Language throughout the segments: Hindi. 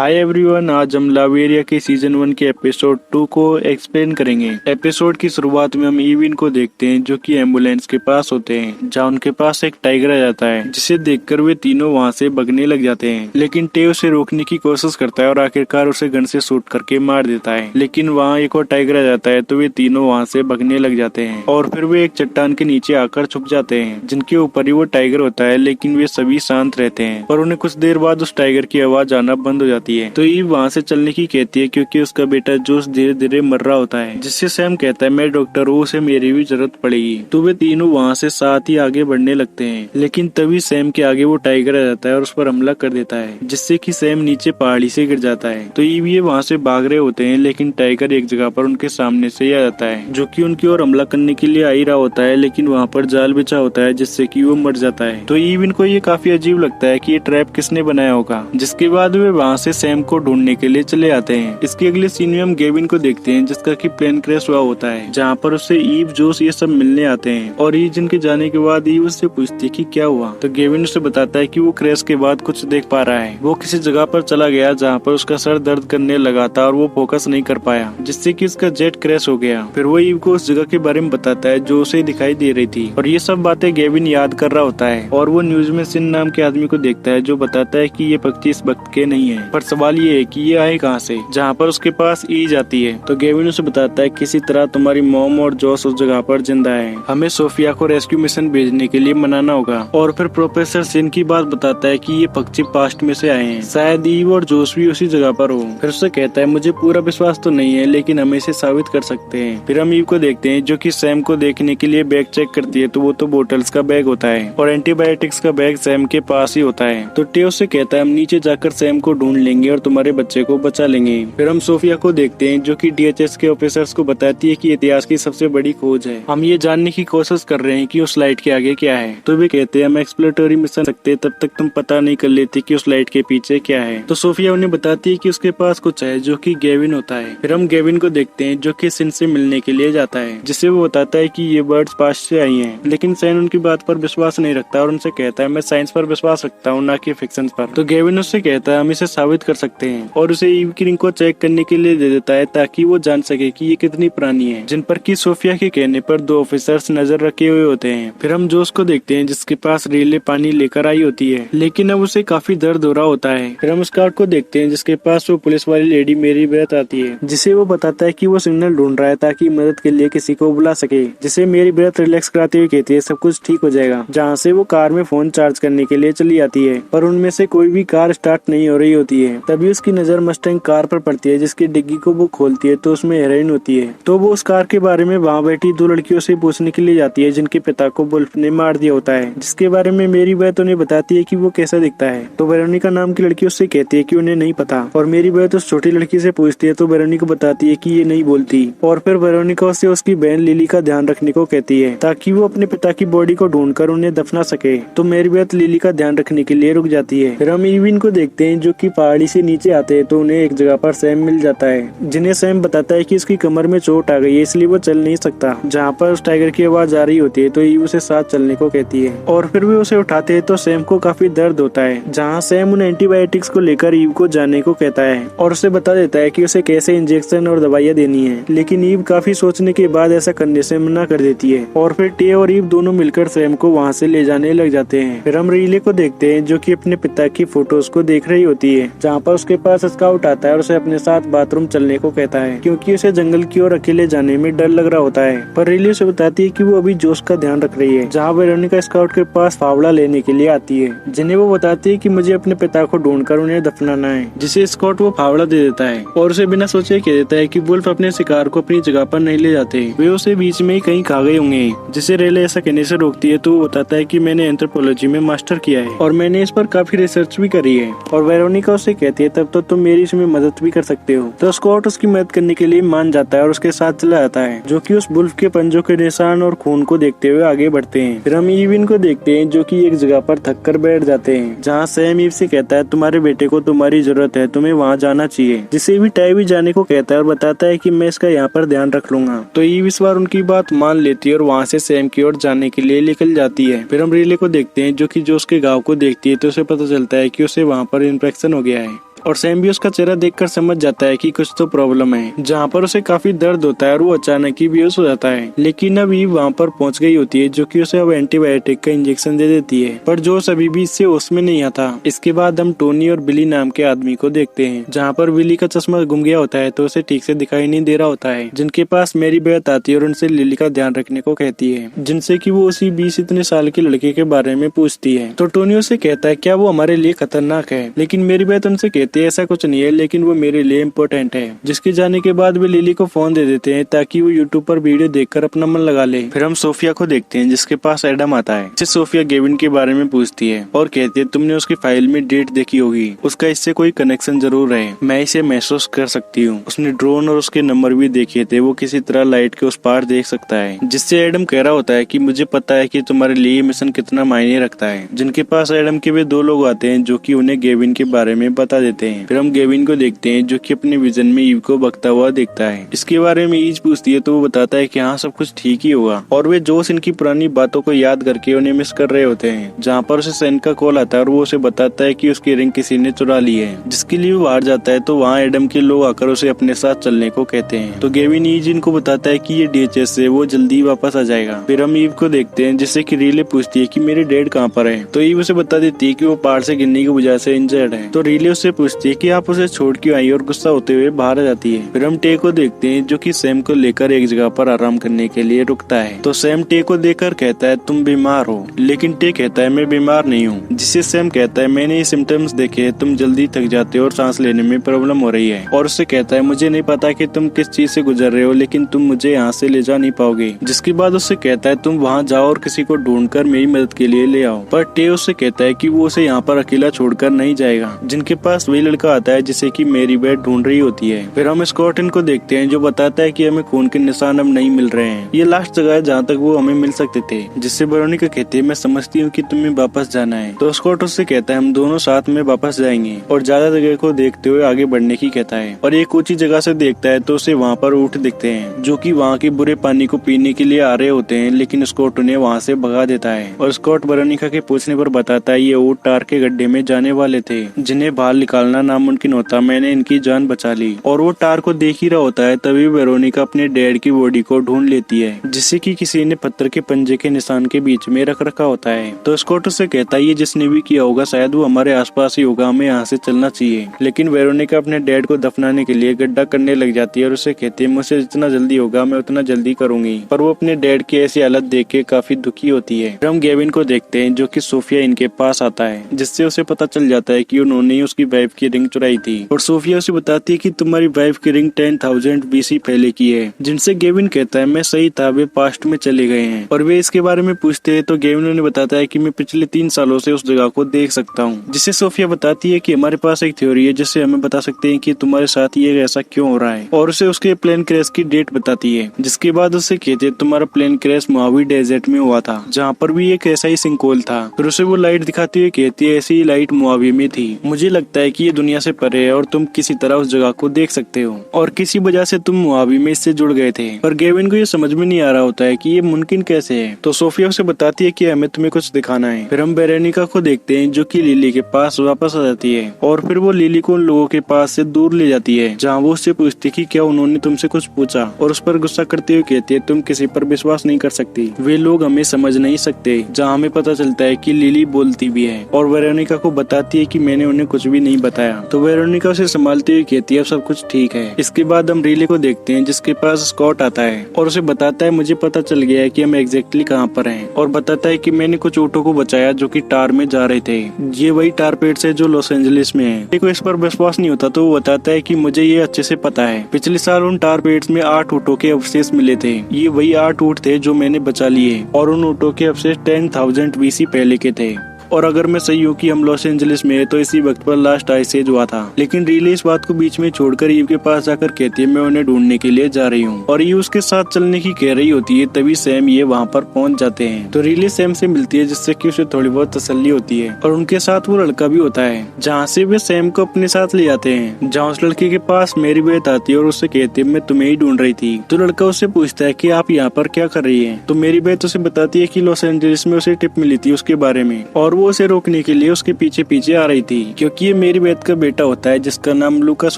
हाय एवरीवन, आज हम लव एरिया के सीजन 1 के एपिसोड 2 को एक्सप्लेन करेंगे। एपिसोड की शुरुआत में हम ईविन को देखते हैं जो कि एम्बुलेंस के पास होते हैं, जहाँ उनके पास एक टाइगर आ जाता है, जिसे देखकर वे तीनों वहाँ से भागने लग जाते हैं। लेकिन टेव उसे रोकने की कोशिश करता है और आखिरकार उसे गन से शूट करके मार देता है। लेकिन वहाँ एक और टाइगर आ जाता है तो वे तीनों वहाँ से भागने लग जाते हैं और फिर वे एक चट्टान के नीचे आकर छुप जाते हैं, जिनके ऊपर ही वो टाइगर होता है। लेकिन वे सभी शांत रहते हैं और उन्हें कुछ देर बाद उस टाइगर की आवाज आना बंद हो जाती है। तो ईव वहाँ से चलने की कहती है क्योंकि उसका बेटा जोश धीरे धीरे मर रहा होता है, जिससे सैम कहता है मैं डॉक्टर हूँ, उसे मेरी भी जरूरत पड़ेगी। तो वे तीनों वहाँ से साथ ही आगे बढ़ने लगते हैं। लेकिन तभी सैम के आगे वो टाइगर आ जाता है और उस पर हमला कर देता है, जिससे कि सैम नीचे पहाड़ी से गिर जाता है। तो ईव ये वहाँ से भाग रहे होते हैं, लेकिन टाइगर एक जगह पर उनके सामने से ही आ जाता है, जो कि उनकी ओर हमला करने के लिए आ ही रहा होता है। लेकिन वहाँ पर जाल बिछा होता है, जिससे कि वो मर जाता है। तो ईव इनको ये काफी अजीब लगता है कि ये ट्रैप किसने बनाया होगा। जिसके बाद वे वहाँ से सैम को ढूंढने के लिए चले आते हैं। इसके अगले सीन में हम गेविन को देखते हैं, जिसका कि प्लेन क्रैश हुआ होता है, जहाँ पर उससे ईव जोश ये सब मिलने आते हैं। और ईव जिनके जाने के बाद ईव उससे पूछती है कि क्या हुआ। तो गेविन उसे बताता है कि वो क्रैश के बाद कुछ देख पा रहा है। वो किसी जगह पर चला गया जहाँ पर उसका सर दर्द करने लगा था और वो फोकस नहीं कर पाया, जिससे कि उसका जेट क्रैश हो गया। फिर वो ईव को उस जगह के बारे में बताता है जो उसे दिखाई दे रही थी। और ये सब बातें गेविन याद कर रहा होता है और वो न्यूज में सिन नाम के आदमी को देखता है, जो बताता है कि ये पक्षी इस वक्त के नहीं है, पर सवाल ये है कि ये आए कहाँ से। जहाँ पर उसके पास ई जाती है तो गेविन उसे बताता है किसी तरह तुम्हारी मॉम और जॉस उस जगह पर जिंदा है, हमें सोफिया को रेस्क्यू मिशन भेजने के लिए मनाना होगा। और फिर प्रोफेसर सिन की बात बताता है कि ये पक्षी पास्ट में से आए हैं, शायद ईव और जोस भी उसी जगह पर हो। फिर उससे कहता है मुझे पूरा विश्वास तो नहीं है, लेकिन हम इसे साबित कर सकते हैं। फिर हम ईव को देखते हैं जो कि सैम को देखने के लिए बैग चेक करती है, तो वो तो बोटल्स का बैग होता है और एंटीबायोटिक्स का बैग सैम के पास ही होता है। तो टेव से कहता है हम नीचे जाकर सैम को ढूंढ लेंगे और तुम्हारे बच्चे को बचा लेंगे। फिर हम सोफिया को देखते हैं जो कि डीएचएस के ऑफिसर्स को बताती है कि इतिहास की सबसे बड़ी खोज है, हम ये जानने की कोशिश कर रहे हैं कि उस लाइट के आगे क्या है। तो वे कहते हैं हम एक्सप्लोरेटरी मिशन सकते तब तक तुम पता नहीं कर लेते कि उस लाइट के पीछे क्या है। तो सोफिया उन्हें बताती है कि उसके पास कुछ है, जो कि गेविन होता है। फिर हम गेविन को देखते हैं जो कि सिन से मिलने के लिए जाता है, जिससे वो बताता है कि ये बर्ड्स पास्ट से आई हैं। लेकिन सैन उनकी बात पर विश्वास नहीं रखता और उनसे कहता है मैं साइंस पर विश्वास रखता हूँ, ना कि फिक्शन पर। तो गेविन उससे कहता है हम इसे साबित कर सकते हैं और उसे ईव की रिंग को चेक करने के लिए दे देता है, ताकि वो जान सके कि ये कितनी पुरानी है, जिन पर कि सोफिया के कहने पर 2 ऑफिसर्स नजर रखे हुए होते हैं। फिर हम जोश को देखते हैं जिसके पास रिले पानी लेकर आई होती है, लेकिन अब उसे काफी दर्द हो रहा होता है। फिर हम स्काउट को देखते हैं जिसके पास वो पुलिस वाली लेडी मेरी ब्रेथ आती है, जिसे वो बताता है कि वो सिग्नल ढूंढ रहा है ताकि मदद के लिए किसी को बुला सके, जिसे मेरी ब्रेथ रिलैक्स कराते हुए कहती है सब कुछ ठीक हो जाएगा। जहाँ से वो कार में फोन चार्ज करने के लिए चली आती है, पर उनमें से कोई भी कार स्टार्ट नहीं हो रही होती है। तभी उसकी नजर मस्टैंग कार पर पड़ती है, जिसकी डिग्गी को वो खोलती है तो उसमें हेरोइन होती है। तो वो उस कार के बारे में वहाँ बैठी 2 लड़कियों से पूछने के लिए जाती है, जिनके पिता को वुल्फ ने मार दिया होता है, जिसके बारे में मेरी ब्रेथ उन्हें बताती है कि वो कैसा दिखता है। तो वेरोनिका नाम की लड़की उससे कहती है कि उन्हें नहीं पता, और मेरी ब्रेथ उस छोटी लड़की से पूछती है तो वेरोनिका बताती है कि ये नहीं बोलती। और फिर वेरोनिका उससे उसकी बहन लिली का ध्यान रखने को कहती है, ताकि वो अपने पिता की बॉडी को ढूंढकर उन्हें दफना सके। तो मेरी ब्रेथ लिली का ध्यान रखने के लिए रुक जाती है। फिर हम ईविन को देखते हैं जो कि पहाड़ी से नीचे आते हैं, तो उन्हें एक जगह पर सैम मिल जाता है, जिन्हें सैम बताता है कि उसकी कमर में चोट आ गई है, इसलिए वो चल नहीं सकता। जहाँ पर उस टाइगर की आवाज आ रही होती है तो ईव उसे साथ चलने को कहती है और फिर वे उसे उठाते हैं तो सैम को काफी दर्द होता है। जहाँ सैम उन एंटीबायोटिक्स को लेकर ईव को जाने को कहता है और उसे बता देता है कि उसे कैसे इंजेक्शन और दवाइयाँ देनी है। लेकिन ईव काफी सोचने के बाद ऐसा करने से मना कर देती है और फिर टे और ईव दोनों मिलकर सैम को वहाँ से ले जाने लग जाते हैं। फिर हम रिले को देखते हैं जो कि अपने पिता की फोटोज को देख रही होती है, जहाँ पर उसके पास स्काउट आता है और उसे अपने साथ बाथरूम चलने को कहता है, क्योंकि उसे जंगल की ओर अकेले जाने में डर लग रहा होता है। पर रिले उसे बताती है कि वो अभी जोश का ध्यान रख रही है। जहाँ वेरोनिका स्काउट के पास फावड़ा लेने के लिए आती है, जिन्हें वो बताती है कि मुझे अपने पिता को ढूंढकर उन्हें दफनाना है, जिसे स्काउट वो फावड़ा दे देता है और उसे बिना सोचे कह देता है कि वुल्फ अपने शिकार को अपनी जगह पर नहीं ले जाते, वे उसे बीच में ही कहीं खा गए होंगे। जिसे रेले ऐसा कहने से रोकती है तो वो बताता है कि मैंने एंथ्रोपोलॉजी में मास्टर किया है और मैंने इस पर काफी रिसर्च भी करी है। और वेरोनिका उसे कहती है तब तो तुम मेरी इसमें मदद भी कर सकते हो। तो स्कॉट उसकी मदद करने के लिए मान जाता है और उसके साथ चला जाता है, जो कि उस वुल्फ के पंजों के निशान और खून को देखते हुए आगे बढ़ते हैं। फिर हम ईविन को देखते हैं जो कि एक जगह पर थक कर बैठ जाते हैं, जहाँ सैम ईव से कहता है तुम्हारे बेटे को तुम्हारी जरूरत है, तुम्हें वहाँ जाना चाहिए। जिसे भी टाई भी जाने को कहता है और बताता है कि मैं इसका यहाँ पर ध्यान रख लूंगा। तो ईव इस बार उनकी बात मान लेती है और वहाँ से सैम की ओर जाने के लिए निकल जाती है। फिर हम रिले को देखते हैं जो कि उसके गाँव को देखती है, तो उसे पता चलता है कि उसे वहाँ पर इन्फेक्शन हो गया है। और सैम भी उसका चेहरा देखकर समझ जाता है कि कुछ तो प्रॉब्लम है, जहाँ पर उसे काफी दर्द होता है और वो अचानक ही बेहोश हो जाता है। लेकिन अब ईव वहाँ पर पहुँच गई होती है, जो कि उसे अब एंटीबायोटिक का इंजेक्शन दे देती है, पर जोश अभी भी इससे होश में नहीं आता। इसके बाद हम टोनी और बिली नाम के आदमी को देखते हैं, जहाँ पर बिली का चश्मा गुम गया होता है तो उसे ठीक से दिखाई नहीं दे रहा होता है, जिनके पास मेरी बेहत आती है और उनसे लिली का ध्यान रखने को कहती है, जिनसे कि वो उसी 20 इतने साल के लड़के के बारे में पूछती है। तो टोनी उसे कहता है क्या वो हमारे लिए खतरनाक है, लेकिन मेरी बेहत उनसे कहती है ऐसा कुछ नहीं है, लेकिन वो मेरे लिए इम्पोर्टेंट है। जिसके जाने के बाद वे लिली को फोन दे देते हैं ताकि वो यूट्यूब पर वीडियो देखकर अपना मन लगा ले। फिर हम सोफिया को देखते हैं, जिसके पास एडम आता है। जिससे सोफिया गेविन के बारे में पूछती है और कहती है तुमने उसकी फाइल में डेट देखी होगी, उसका इससे कोई कनेक्शन जरूर है, मैं इसे महसूस कर सकती हूँ। उसने ड्रोन और उसके नंबर भी देखे थे, वो किसी तरह लाइट के उस पार देख सकता है। जिससे एडम कह रहा होता है कि मुझे पता है कि तुम्हारे लिए मिशन कितना मायने रखता है। जिनके पास एडम के वे 2 लोग आते हैं जो कि उन्हें गेविन के बारे में बता देते हैं। फिर हम गेविन को देखते हैं जो कि अपने विजन में ईव को बकता हुआ देखता है। इसके बारे में ईव पूछती है तो वो बताता है कि हाँ सब कुछ ठीक ही होगा, और वे जोश इनकी पुरानी बातों को याद करके उन्हें मिस कर रहे होते हैं। जहाँ पर उसे सैन का कॉल आता है और वो उसे बताता है कि उसकी रिंग किसी ने चुरा ली है, जिसके लिए वो बाहर जाता है। तो वहाँ एडम के लोग आकर उसे अपने साथ चलने को कहते हैं। तो गेविन ईव इनको बताता है कि ये डीएचएस से वो जल्दी वापस आ जाएगा। फिर हम ईव को देखते हैं, जिससे कि रीले पूछती है कि मेरे डैड कहाँ पर है। तो ईव उसे बता देती है कि वो पहाड़ से गिरने की वजह से इंजर्ड है। तो रीले उससे पूछती है कि आप उसे छोड़ क्यों आई, और गुस्सा होते हुए बाहर आ जाती है। फिर हम टे को देखते हैं जो कि सैम को लेकर एक जगह पर आराम करने के लिए रुकता है। तो सैम टे को देखकर कहता है तुम बीमार हो, लेकिन टे कहता है मैं बीमार नहीं हूँ। जिससे सैम कहता है मैंने ये सिम्टम्स देखे, तुम जल्दी थक जाते हो और सांस लेने में प्रॉब्लम हो रही है। और उससे कहता है मुझे नहीं पता कि तुम किस चीज से गुजर रहे हो, लेकिन तुम मुझे यहाँ से ले जा नहीं पाओगे। जिसके बाद उससे कहता है तुम वहाँ जाओ और किसी को ढूंढकर मेरी मदद के लिए ले आओ। पर टे उससे कहता है कि वो उसे यहाँ पर अकेला छोड़कर नहीं जाएगा। जिनके पास वही लड़का आता है जिसे कि मेरी बेट ढूंढ रही होती है। फिर हम स्कॉटन को देखते हैं जो बताता है कि हमें खून के निशान अब नहीं मिल रहे हैं, ये लास्ट जगह है जहाँ तक वो हमें मिल सकते थे। जिससे वेरोनिका कहती है मैं समझती हूँ कि तुम्हें वापस जाना है। तो स्कॉट उससे कहता है हम दोनों साथ में वापस जाएंगे, और ज्यादा जगह को देखते हुए आगे बढ़ने की कहता है। और एक ऊंची जगह से देखता है तो उसे वहाँ पर ऊँट दिखते हैं जो कि वहाँ के बुरे पानी को पीने के लिए आ रहे होते हैं, लेकिन स्कॉट उन्हें वहाँ से भगा देता है। और स्कॉट वेरोनिका के पूछने पर बताता है ये ऊँट टार के गड्ढे में जाने वाले थे, जिन्हें बाहर निकालना नामुमकिन होता, मैंने इनकी जान बचा ली। और वो टार को देख ही रहा होता है, तभी वेरोनिका अपने डैड की बॉडी को ढूंढ लेती है, जिससे कि किसी ने पत्थर के पंजे के निशान के बीच में रख रखा होता है। तो स्कॉट उससे कहता है ये जिसने भी किया होगा शायद वो हमारे आसपास ही होगा, हमें यहाँ से चलना चाहिए। लेकिन वेरोनिका अपने डैड को दफनाने के लिए गड्ढा करने लग जाती है और उससे कहती है मुझसे जितना जल्दी होगा मैं उतना जल्दी करूंगी। पर वो अपने डैड की ऐसी हालत देख के काफी दुखी होती है। हम गेविन को देखते हैं जो कि सोफिया इनके पास आता है, जिससे उसे पता चल जाता है कि उन्होंने उसकी वाइफ की रिंग चुराई थी। और सोफिया उसे बताती है कि तुम्हारी वाइफ की रिंग 10,000 BC पहले की है। जिनसे गेविन कहता है मैं सही था, वे पास्ट में चले गए हैं। और वे इसके बारे में पूछते हैं तो गेविन उन्हें बताता है कि मैं पिछले 3 सालों से उस जगह को देख सकता हूँ। जिससे सोफिया बताती है कि हमारे पास एक थ्योरी है जिससे हमें बता सकते हैं कि तुम्हारे साथ ये ऐसा क्यों हो रहा है, और उसे उसके प्लेन क्रैश की डेट बताती है। जिसके बाद उससे कहते हैं तुम्हारा प्लेन क्रैश मोहावी डेजर्ट में हुआ था, जहाँ पर भी एक ऐसा ही सिंकोल था। फिर उसे वो लाइट दिखाती हुई कहती है ऐसी ही लाइट मोहावी में थी। मुझे लगता है कि ये दुनिया से परे है और तुम किसी तरह उस जगह को देख सकते हो, और किसी वजह से तुम मोहावी में इससे जुड़ गए थे। पर गेविन को ये समझ में नहीं आ रहा होता है कि ये मुमकिन कैसे है। तो सोफिया उसे बताती है कि हमें तुम्हें कुछ दिखाना है। फिर हम वेरोनिका को देखते हैं जो कि लिली के पास वापस आ जाती है, और फिर वो लिली को उन लोगों के पास से दूर ले जाती है जहाँ वो उससे पूछती है कि क्या उन्होंने तुमसे कुछ पूछा, और उस पर गुस्सा करते हुए कहती है तुम किसी पर विश्वास नहीं कर सकती, वे लोग हमें समझ नहीं सकते। जहाँ हमें पता चलता है कि लिली बोलती भी है, और वेरोनिका को बताती है कि मैंने उन्हें कुछ भी नहीं बताया। तो वेरोनिका उसे संभालते हुए कहती है अब सब कुछ ठीक है। इसके बाद हम रीले को देखते हैं जिसके पास स्कॉट आता है और उसे बताता है मुझे पता चल गया है कि हम एग्जैक्टली कहाँ पर हैं, और बताता है कि मैंने कुछ ऊँटों को बचाया जो कि टार में जा रहे थे। ये वही टार पेट्स है जो लॉस एंजलिस में है। को इस पर विश्वास नहीं होता तो वो बताता है कि मुझे ये अच्छे से पता है, पिछले साल उन टार पेट्स में 8 ऊँटों के अवशेष मिले थे। ये वही 8 ऊँट थे जो मैंने बचा लिए, और उन ऊँटों के अवशेष 10,000 BC पहले के थे। और अगर मैं सही हूँ कि हम लॉस एंजलिस में है तो इसी वक्त पर लास्ट आइस एज हुआ था। लेकिन रीले इस बात को बीच में छोड़कर ईव के पास जाकर कहती है मैं उन्हें ढूंढने के लिए जा रही हूँ, और ईव उसके साथ चलने की कह रही होती है। तभी सैम ये वहाँ पर पहुँच जाते हैं तो रीले सैम से मिलती है जिससे कि उसे थोड़ी बहुत तसल्ली होती है, और उनके साथ वो लड़का भी होता है जहाँ से वे सैम को अपने साथ ले जाते हैं। जहाँ उस लड़के के पास मेरी बेट आती है और उससे कहती है मैं तुम्हें ही ढूंढ रही थी। तो लड़का उससे पूछता है कि आप यहाँ पर क्या कर रही है। तो मेरी बेट उसे बताती है कि लॉस एंजलिस में उसे टिप मिली थी उसके बारे में, और वो उसे रोकने के लिए उसके पीछे पीछे आ रही थी, क्योंकि ये मेरी बेथ का बेटा होता है जिसका नाम लूकास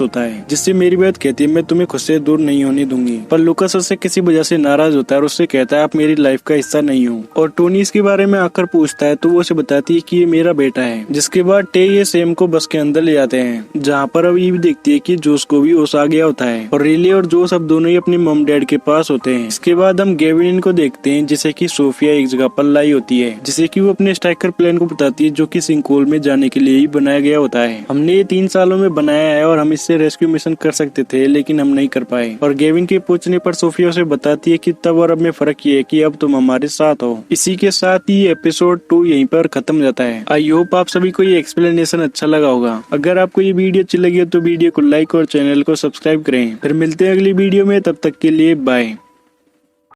होता है, जिससे मेरी बेथ कहती है मैं तुम्हें खुद से दूर नहीं होने दूंगी। पर लूकास उससे किसी वजह से नाराज होता है और उससे कहता है आप मेरी लाइफ का हिस्सा नहीं हो। और टोनी इसके बारे में आकर पूछता है तो वो उसे बताती है कि ये मेरा बेटा है। जिसके बाद टे ये सैम को बस के अंदर ले जाते हैं, जहाँ पर अब ईव देखती है कि जोश को भी होश आ गया होता है और रिले और जोश अब दोनों ही अपने मम डैड के पास होते हैं। इसके बाद हम गेविन को देखते हैं जिसे कि सोफिया एक जगह पर लाई होती है, जिसे कि वो अपने स्ट्राइकर प्लान को बताती है जो कि सिंकोल में जाने के लिए ही बनाया गया होता है। हमने ये 3 सालों में बनाया है और हम इससे रेस्क्यू मिशन कर सकते थे लेकिन हम नहीं कर पाए। और गेविन के पूछने पर सोफिया उसे बताती है कि तब और अब में फर्क ये है कि अब तुम हमारे साथ हो। इसी के साथ ही एपिसोड 2 यहीं पर खत्म हो जाता है। आई होप आप सभी को ये एक्सप्लेनेशन अच्छा लगा होगा। अगर आपको ये वीडियो अच्छी लगी हो तो वीडियो को लाइक और चैनल को सब्सक्राइब करें। फिर मिलते हैं अगली वीडियो में, तब तक के लिए बाय।